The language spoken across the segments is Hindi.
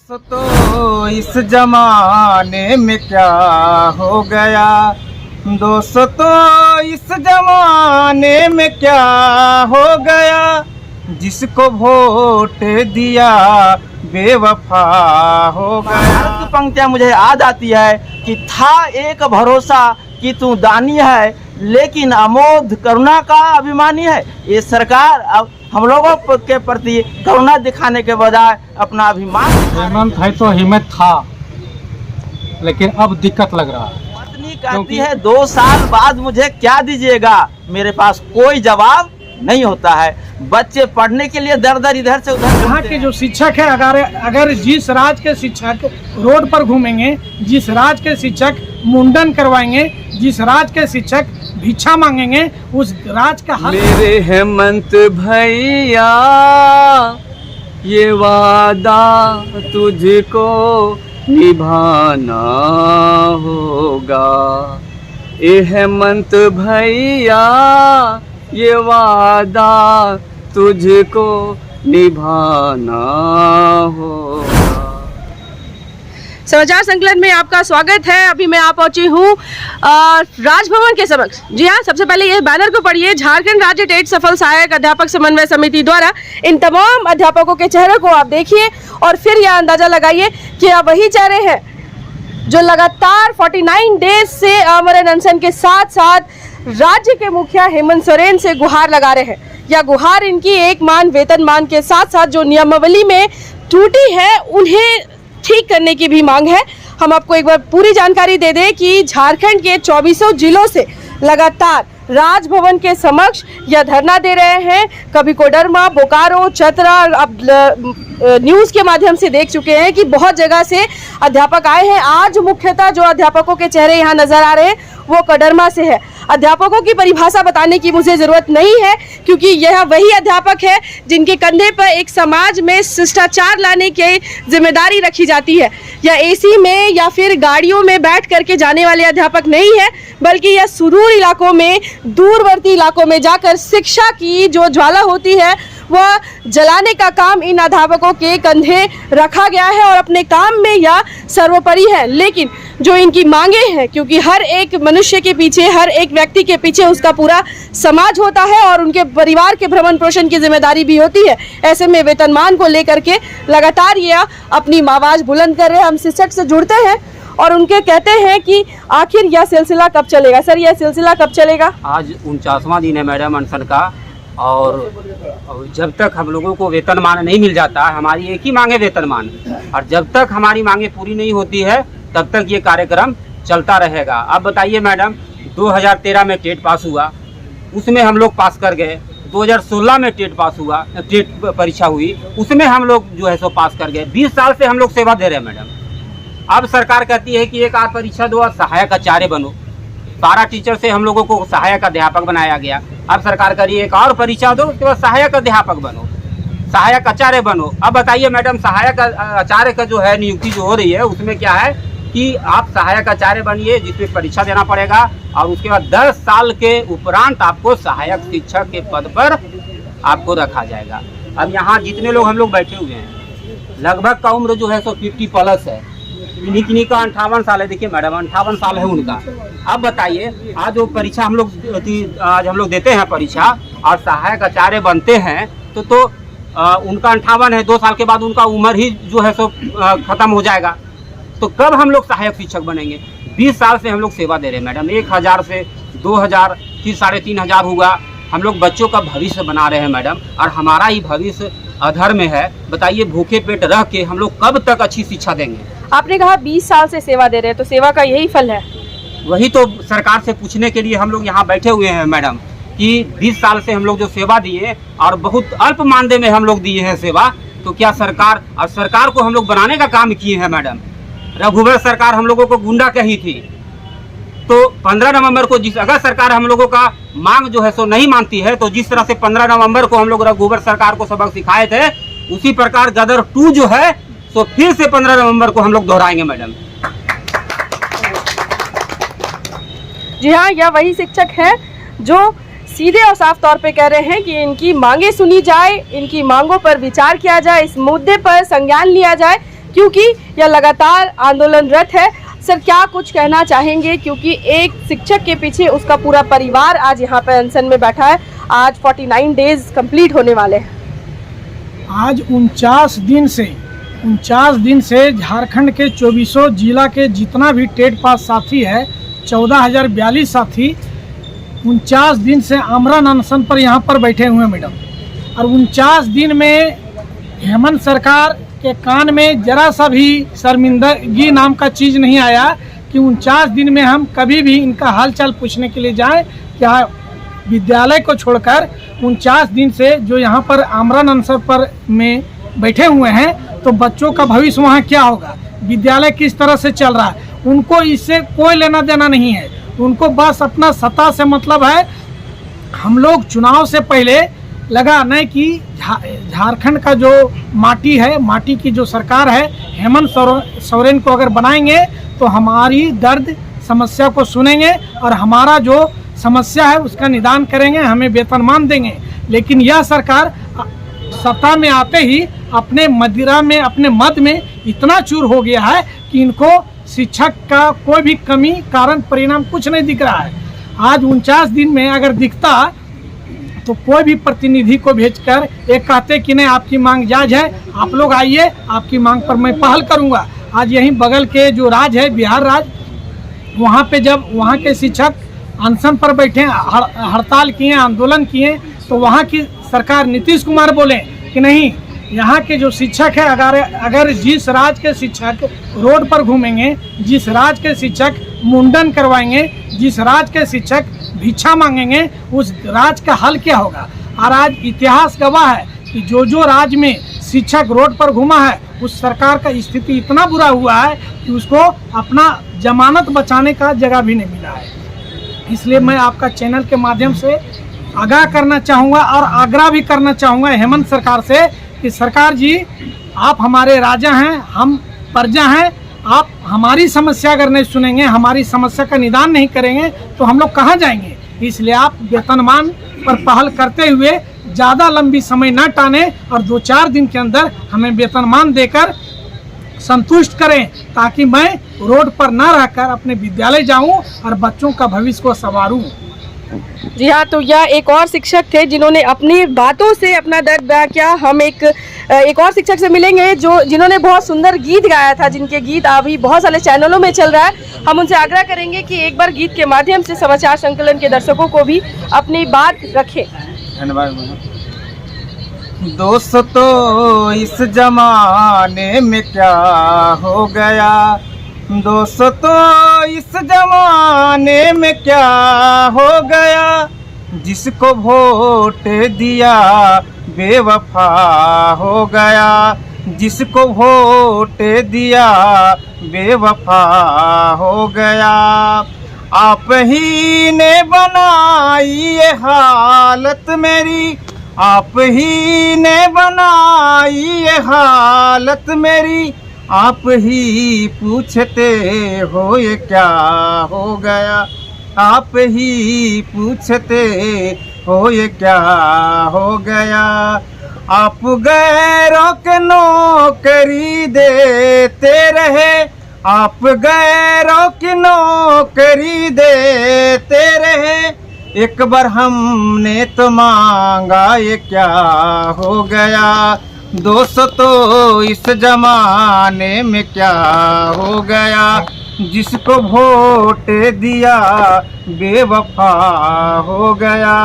दोस्तों इस जमाने में क्या हो गया, दोस्तों इस जमाने में क्या हो गया, जिसको वोट दिया बेवफा हो गया। भारत की पंक्तियां मुझे याद आती है कि था एक भरोसा कि तू दानी है, लेकिन अमोघ करुणा का अभिमानी है। ये सरकार अब हम लोगों के प्रति करुणा दिखाने के बजाय अपना अभिमान। हेमंत है तो हिम्मत था, लेकिन अब दिक्कत लग रहा है। पत्नी कहती है 2 साल बाद मुझे क्या दीजिएगा, मेरे पास कोई जवाब नहीं होता है। बच्चे पढ़ने के लिए दर दर इधर से उधर। यहाँ के जो शिक्षक है, अगर जिस राज्य के शिक्षक रोड पर घूमेंगे, जिस राज्य के शिक्षक मुंडन करवाएंगे, जिस राज्य के शिक्षक भिक्षा मांगेंगे, उस राज्य का हक। मेरे हेमंत भैया ये वादा तुझको निभाना होगा, ए हेमंत भैया ये वादा तुझको निभाना होगा। समाचार संकलन में आपका स्वागत है। अभी मैं आ पहुंची हूँ राजभवन के समक्ष। जी हाँ, सबसे पहले ये बैनर को पढ़िए। झारखंड राज्य टेट सफल सहायक अध्यापक समन्वय समिति द्वारा इन तमाम अध्यापकों के चेहरे को आप देखिए और फिर यह अंदाजा लगाइए कि अब वही चेहरे हैं जो लगातार 49 डेज से आमरण अनशन के साथ साथ राज्य के मुखिया हेमंत सोरेन से गुहार लगा रहे हैं। यह गुहार इनकी एक मान वेतन मान के साथ साथ जो नियमावली में त्रुटि है उन्हें ठीक करने की भी मांग है। हम आपको एक बार पूरी जानकारी दे दें कि झारखंड के 24 जिलों से लगातार राजभवन के समक्ष यह धरना दे रहे हैं। कभी कोडरमा, बोकारो, चतरा, अब न्यूज़ के माध्यम से देख चुके हैं कि बहुत जगह से अध्यापक आए हैं। आज मुख्यतः जो अध्यापकों के चेहरे यहाँ नजर आ रहे हैं वो कोडरमा से है। अध्यापकों की परिभाषा बताने की मुझे ज़रूरत नहीं है, क्योंकि यह वही अध्यापक है जिनके कंधे पर एक समाज में शिष्टाचार लाने की जिम्मेदारी रखी जाती है। यह एसी में या फिर गाड़ियों में बैठ करके जाने वाले अध्यापक नहीं है, बल्कि यह सुदूर इलाकों में, दूरवर्ती इलाकों में जाकर शिक्षा की जो ज्वाला होती है वह जलाने का काम इन अध्यापकों के कंधे रखा गया है और अपने काम में यह सर्वोपरि है। लेकिन जो इनकी मांगे हैं, क्योंकि हर एक मनुष्य के पीछे, हर एक व्यक्ति के पीछे उसका पूरा समाज होता है और उनके परिवार के भरण पोषण की जिम्मेदारी भी होती है। ऐसे में वेतनमान को लेकर के लगातार यह अपनी आवाज़ बुलंद कर रहे हैं। हम शिक्षक से जुड़ते हैं और उनके कहते हैं कि आखिर यह सिलसिला कब चलेगा। सर, यह सिलसिला कब चलेगा? आज 49वां दिन है मैडम अनशन का, और जब तक हम लोगों को वेतनमान नहीं मिल जाता, हमारी एक ही मांग है वेतनमान, और जब तक हमारी मांगे पूरी नहीं होती है तब तक ये कार्यक्रम चलता रहेगा। अब बताइए मैडम, 2013 में टेट पास हुआ, उसमें हम लोग पास कर गए। 2016 में टेट पास हुआ, टेट परीक्षा हुई, उसमें हम लोग जो है सो पास कर गए। 20 साल से हम लोग सेवा दे रहे हैं मैडम। अब सरकार कहती है कि एक और परीक्षा दो और सहायक आचार्य बनो। पारा टीचर से हम लोगों को सहायक अध्यापक बनाया गया। अब सरकार कह रही है एक और परीक्षा दो, उसके बाद सहायक अध्यापक बनो, सहायक आचार्य बनो। अब बताइए मैडम, सहायक आचार्य का जो है नियुक्ति जो हो रही है उसमें क्या है कि आप सहायक आचार्य बनिए, जिसमें परीक्षा देना पड़ेगा, और उसके बाद 10 साल के उपरांत आपको सहायक शिक्षक के पद पर आपको रखा जाएगा। अब यहाँ जितने लोग हम लोग बैठे हुए हैं, लगभग का उम्र जो है सो 50+ है। इन्हीं का 58 साल है। देखिए मैडम, 58 साल है उनका। अब बताइए, आज जो परीक्षा हम लोग देते हैं परीक्षा और सहायक आचार्य बनते हैं तो उनका 58 है। 2 साल के बाद उनका उम्र ही जो है सो खत्म हो जाएगा। तो कब हम लोग सहायक शिक्षक बनेंगे? 20 साल से हम लोग सेवा दे रहे हैं मैडम। 1000 से 2000, फिर 3500 हुआ। हम लोग बच्चों का भविष्य बना रहे हैं मैडम, और हमारा ही भविष्य अधर में है। बताइए, भूखे पेट रह के हम लोग कब तक अच्छी शिक्षा देंगे? आपने कहा 20 साल से सेवा दे रहे हैं, तो सेवा का यही फल है? वही तो सरकार से पूछने के लिए हम लोग यहाँ बैठे हुए हैं मैडम, कि 20 साल से हम लोग जो सेवा दिए और बहुत अल्प मानदेय में हम लोग दिए हैं सेवा, तो क्या सरकार को हम लोग बनाने का काम किए हैं मैडम। रघुवर सरकार हम लोगों को गुंडा कही थी, तो 15 नवंबर को अगर सरकार हम लोगों का मांग जो है सो नहीं मानती है, तो जिस तरह से 15 नवंबर को हम लोग रघुवर सरकार को सबक सिखाए थे, उसी प्रकार गदर 2 जो है सो फिर से 15 नवंबर को हम लोग दोहराएंगे मैडम। जी हाँ, यह वही शिक्षक हैं जो सीधे और साफ तौर पे कह रहे हैं कि इनकी मांगे सुनी जाए, इनकी मांगों पर विचार किया जाए, इस मुद्दे पर संज्ञान लिया जाए क्योंकि यह लगातार आंदोलनरत है। सर क्या कुछ कहना चाहेंगे, क्योंकि एक शिक्षक के पीछे उसका पूरा परिवार आज यहाँ पर अनशन में बैठा है। आज 49 डेज कंप्लीट होने वाले हैं। आज 49 दिन से झारखंड के 24 जिला के जितना भी टेट पास साथी है, 14,042 साथी 49 दिन से आमरण अनशन पर यहाँ पर बैठे हुए हैं मैडम। और 49 दिन में हेमंत सरकार के कान में जरा सा भी शर्मिंदगी नाम का चीज़ नहीं आया कि 49 दिन में हम कभी भी इनका हालचाल पूछने के लिए जाएं। क्या विद्यालय को छोड़कर 49 दिन से जो यहाँ पर आमरण अनशन पर में बैठे हुए हैं, तो बच्चों का भविष्य वहाँ क्या होगा, विद्यालय किस तरह से चल रहा है, उनको इससे कोई लेना देना नहीं है। उनको बस अपना सत्ता से मतलब है। हम लोग चुनाव से पहले लगा नहीं कि झारखंड का जो माटी है, माटी की जो सरकार है, हेमंत सोरेन को अगर बनाएंगे तो हमारी दर्द समस्या को सुनेंगे और हमारा जो समस्या है उसका निदान करेंगे, हमें वेतनमान देंगे। लेकिन यह सरकार सत्ता में आते ही अपने मदिरा में, अपने मद में इतना चूर हो गया है कि इनको शिक्षक का कोई भी कमी कारण परिणाम कुछ नहीं दिख रहा है। आज 49 दिन में अगर दिखता तो कोई भी प्रतिनिधि को भेजकर एक कहते कि नहीं आपकी मांग जायज है, आप लोग आइए, आपकी मांग पर मैं पहल करूंगा। आज यहीं बगल के जो राज्य है, बिहार राज्य, वहाँ पे जब वहाँ के शिक्षक अनशन पर बैठे, हड़ताल किए, आंदोलन किए, तो वहाँ की सरकार नीतीश कुमार बोले कि नहीं, यहाँ के जो शिक्षक है, अगर जिस राज्य के शिक्षक रोड पर घूमेंगे, जिस राज्य के शिक्षक मुंडन करवाएंगे, जिस राज्य के शिक्षक भिक्षा मांगेंगे, उस राज्य का हल क्या होगा। और आज इतिहास गवाह है कि जो राज्य में शिक्षक रोड पर घूमा है, उस सरकार का स्थिति इतना बुरा हुआ है कि उसको अपना जमानत बचाने का जगह भी नहीं मिला है। इसलिए मैं आपका चैनल के माध्यम से आगाह करना चाहूँगा और आग्रह भी करना चाहूँगा हेमंत सरकार से कि सरकार जी, आप हमारे राजा हैं, हम प्रजा हैं, आप हमारी समस्या अगर नहीं सुनेंगे, हमारी समस्या का निदान नहीं करेंगे तो हम लोग कहाँ जाएंगे। इसलिए आप वेतनमान पर पहल करते हुए ज़्यादा लंबी समय न टाने और 2-4 दिन के अंदर हमें वेतनमान देकर संतुष्ट करें, ताकि मैं रोड पर न रहकर अपने विद्यालय जाऊं और बच्चों का भविष्य को संवारूं। जी हाँ, तो यह एक और शिक्षक थे जिन्होंने अपनी बातों से अपना दर्द बयां किया। हम एक और शिक्षक से मिलेंगे जिन्होंने बहुत सुंदर गीत गाया था, जिनके गीत अभी बहुत सारे चैनलों में चल रहा है। हम उनसे आग्रह करेंगे कि एक बार गीत के माध्यम से समाचार संकलन के दर्शकों को भी अपनी बात रखें। धन्यवाद। दोस्तों इस जमाने में क्या हो गया, दोस्तों इस जमाने में क्या हो गया, जिसको वोट दिया बेवफा हो गया, जिसको वोट दिया बेवफा हो गया। आप ही ने बनाई ये हालत मेरी, आप ही ने बनाई ये हालत मेरी, आप ही पूछते हो ये क्या हो गया, आप ही पूछते हो ये क्या हो गया। आप गैरों के नौकरी देते रहे, आप गैरों की नौकरी देते रहे, एक बार हमने तो मांगा ये क्या हो गया। दोस्तों इस जमाने में क्या हो गया, जिसको वोट दिया बेवफा हो गया।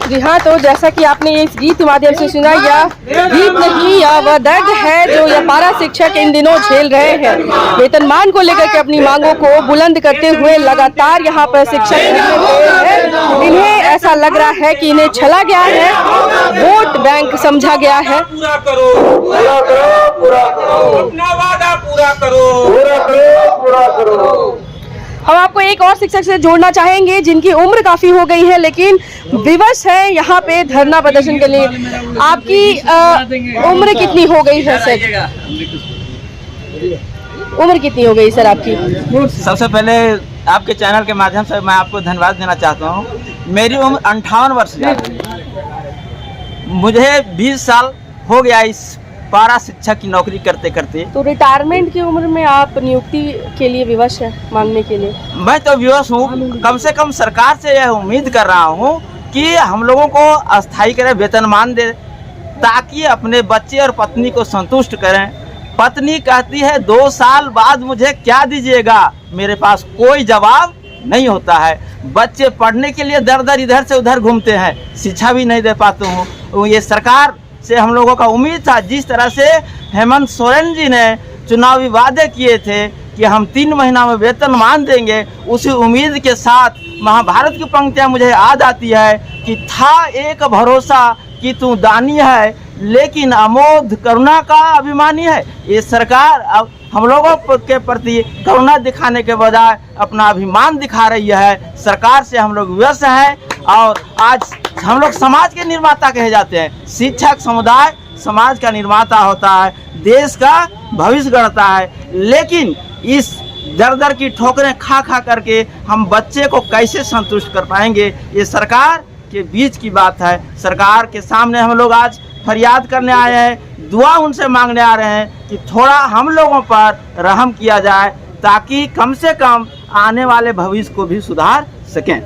जी हाँ, तो जैसा कि आपने इस गीत के माध्यम से सुना, यह गीत नहीं, यह वह दर्द है जो यह पारा शिक्षक इन दिनों झेल रहे हैं। वेतनमान को लेकर के अपनी मांगों को बुलंद करते हुए लगातार यहाँ पर शिक्षक हैं। इन्हें ऐसा लग रहा है कि इन्हें छला गया है, वोट बैंक समझा गया है। पूरा करो, पूरा करो, पूरा करो, अपना वादा पूरा करो, पूरा करो, पूरा करो। हम आपको एक और शिक्षक से जोड़ना चाहेंगे जिनकी उम्र काफी हो गई है, लेकिन विवश है यहाँ पे धरना प्रदर्शन के लिए। आपकी उम्र कितनी हो गई है सर? उम्र कितनी हो गई सर आपकी? सबसे पहले आपके चैनल के माध्यम से मैं आपको धन्यवाद देना चाहता हूँ। मेरी उम्र 58 वर्ष है। मुझे 20 साल हो गया इस पारा शिक्षक की नौकरी करते करते। तो रिटायरमेंट की उम्र में आप नियुक्ति के लिए विवश है मांगने के लिए? मैं तो विवश हूँ, कम से कम सरकार से यह उम्मीद कर रहा हूँ कि हम लोगों को अस्थायी करें, वेतनमान दे, ताकि अपने बच्चे और पत्नी को संतुष्ट करें। पत्नी कहती है 2 साल बाद मुझे क्या दीजिएगा, मेरे पास कोई जवाब नहीं होता है। बच्चे पढ़ने के लिए दर दर इधर से उधर घूमते हैं, शिक्षा भी नहीं दे पाता हूँ। ये सरकार से हम लोगों का उम्मीद था, जिस तरह से हेमंत सोरेन जी ने चुनावी वादे किए थे कि हम 3 महीना में वेतनमान देंगे, उसी उम्मीद के साथ महाभारत की पंक्तियाँ मुझे याद आती है कि था एक भरोसा कि तू दानी है, लेकिन अमोध करुणा का अभिमानी है। ये सरकार अब हम लोगों के प्रति करुणा दिखाने के बजाय अपना अभिमान दिखा रही है। सरकार से हम लोग विवश हैं और आज हम लोग समाज के निर्माता कहे जाते हैं। शिक्षक समुदाय समाज का निर्माता होता है, देश का भविष्य गढ़ता है, लेकिन इस दर दर की ठोकरें खा खा करके हम बच्चे को कैसे संतुष्ट कर पाएंगे, ये सरकार के बीच की बात है। सरकार के सामने हम लोग आज फरियाद करने आए हैं, दुआ उनसे मांगने आ रहे हैं कि थोड़ा हम लोगों पर रहम किया जाए, ताकि कम से कम आने वाले भविष्य को भी सुधार सकें।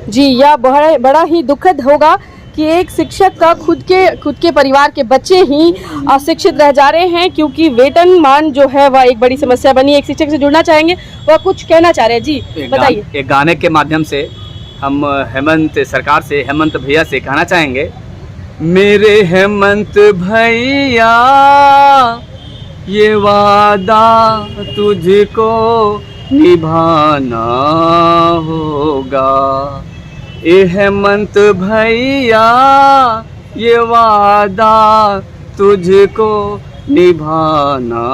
जी, यह बड़ा ही दुखद होगा कि एक शिक्षक का खुद के परिवार के बच्चे ही अशिक्षित रह जा रहे हैं, क्योंकि वेतनमान जो है वह एक बड़ी समस्या बनी। एक शिक्षक से जुड़ना चाहेंगे, वह कुछ कहना चाह रहे हैं। जी बताइए। एक गाने के माध्यम से हम हेमंत सरकार से, हेमंत भैया से कहना चाहेंगे, मेरे हेमंत भैया ये वादा तुझको निभाना होगा, ए हेमंत भैया ये वादा तुझको निभाना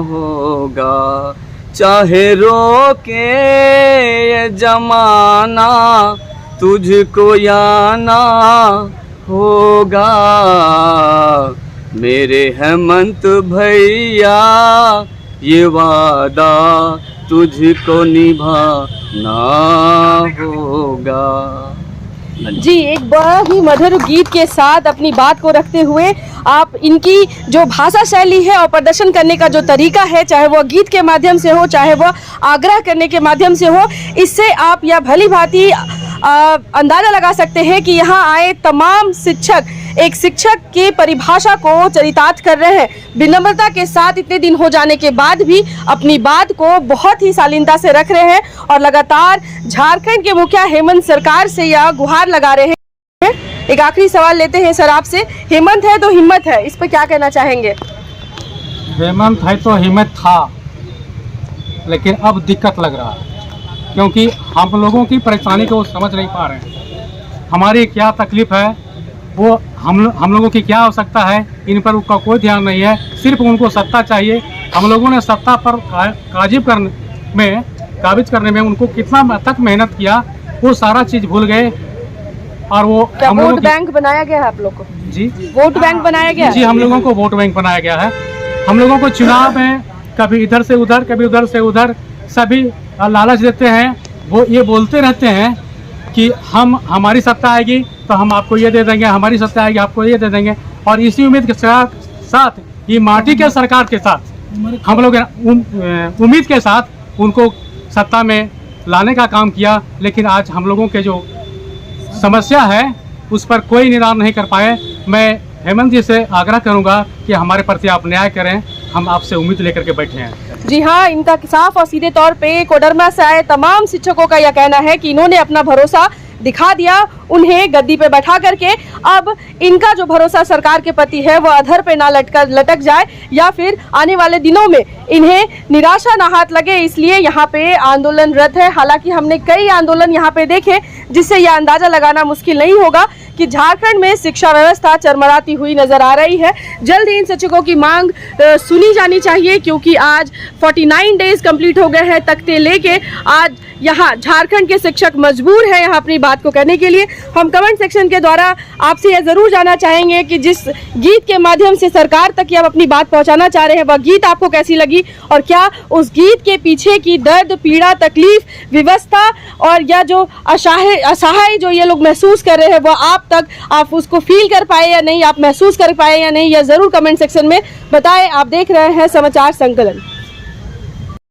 होगा, चाहे रोके ये जमाना तुझको आना होगा, मेरे हेमंत भैया ये वादा तुझको निभाना होगा। जी, एक बड़ा ही मधुर गीत के साथ अपनी बात को रखते हुए आप इनकी जो भाषा शैली है और प्रदर्शन करने का जो तरीका है, चाहे वह गीत के माध्यम से हो, चाहे वह आग्रह करने के माध्यम से हो, इससे आप यह भली भांति अंदाजा लगा सकते हैं कि यहाँ आए तमाम शिक्षक एक शिक्षक की परिभाषा को चरितार्थ कर रहे हैं। विनम्रता के साथ इतने दिन हो जाने के बाद भी अपनी बात को बहुत ही शालीनता से रख रहे हैं और लगातार झारखंड के मुखिया हेमंत सरकार से यह गुहार लगा रहे हैं। एक आखिरी सवाल लेते हैं सर आपसे, हेमंत है तो हिम्मत है, इस पर क्या कहना चाहेंगे? हेमंत है तो हिम्मत था, लेकिन अब दिक्कत लग रहा है, क्योंकि हम लोगों की परेशानी को वो समझ नहीं पा रहे हैं। हमारी क्या तकलीफ है, वो हम लोगों की क्या आवश्यकता है, इन पर उनका कोई ध्यान नहीं है। सिर्फ उनको सत्ता चाहिए। हम लोगों ने सत्ता पर काबिज करने में उनको कितना तक मेहनत किया, वो सारा चीज़ भूल गए। और वो क्या वोट बैंक बनाया गया है आप लोग को? जी, वोट बैंक बनाया गया? जी, हम लोगों को वोट बैंक बनाया गया है। हम लोगों को चुनाव में कभी इधर से उधर, कभी उधर से उधर, सभी लालच देते हैं। वो ये बोलते रहते हैं कि हमारी सत्ता आएगी तो हम आपको ये दे देंगे, हमारी सत्ता आएगी आपको ये दे देंगे। और इसी उम्मीद के साथ ये माटी के सरकार के साथ हम लोग उम्मीद के साथ उनको सत्ता में लाने का काम किया, लेकिन आज हम लोगों के जो समस्या है उस पर कोई निदान नहीं कर पाए। मैं हेमंत जी से आग्रह करूंगा कि हमारे प्रति आप न्याय करें, हम आपसे उम्मीद लेकर के बैठे हैं। जी हाँ, इनका साफ और सीधे तौर पे कोडरमा से आए तमाम शिक्षकों का यह कहना है कि इन्होंने अपना भरोसा दिखा दिया, उन्हें गद्दी पे बैठा करके। अब इनका जो भरोसा सरकार के प्रति है वह अधर पे ना लटक जाए, या फिर आने वाले दिनों में इन्हें निराशा ना हाथ लगे, इसलिए यहाँ पे आंदोलनरत है। हालांकि हमने कई आंदोलन यहाँ पे देखे, जिससे यह अंदाजा लगाना मुश्किल नहीं होगा कि झारखंड में शिक्षा व्यवस्था चरमराती हुई नजर आ रही है। जल्द ही इन शिक्षकों की मांग सुनी जानी चाहिए, क्योंकि आज 49 डेज कंप्लीट हो गए हैं तख्ते लेके। आज यहाँ झारखंड के शिक्षक मजबूर हैं यहाँ अपनी बात को कहने के लिए। हम कमेंट सेक्शन के द्वारा आपसे यह ज़रूर जानना चाहेंगे कि जिस गीत के माध्यम से सरकार तक ये आप अपनी बात पहुंचाना चाह रहे हैं वह गीत आपको कैसी लगी, और क्या उस गीत के पीछे की दर्द, पीड़ा, तकलीफ, व्यवस्था और या जो असहाय जो ये लोग महसूस कर रहे हैं वह आप उसको फील कर पाए या नहीं, आप महसूस कर पाए या नहीं, यह ज़रूर कमेंट सेक्शन में बताएं। आप देख रहे हैं समाचार संकलन।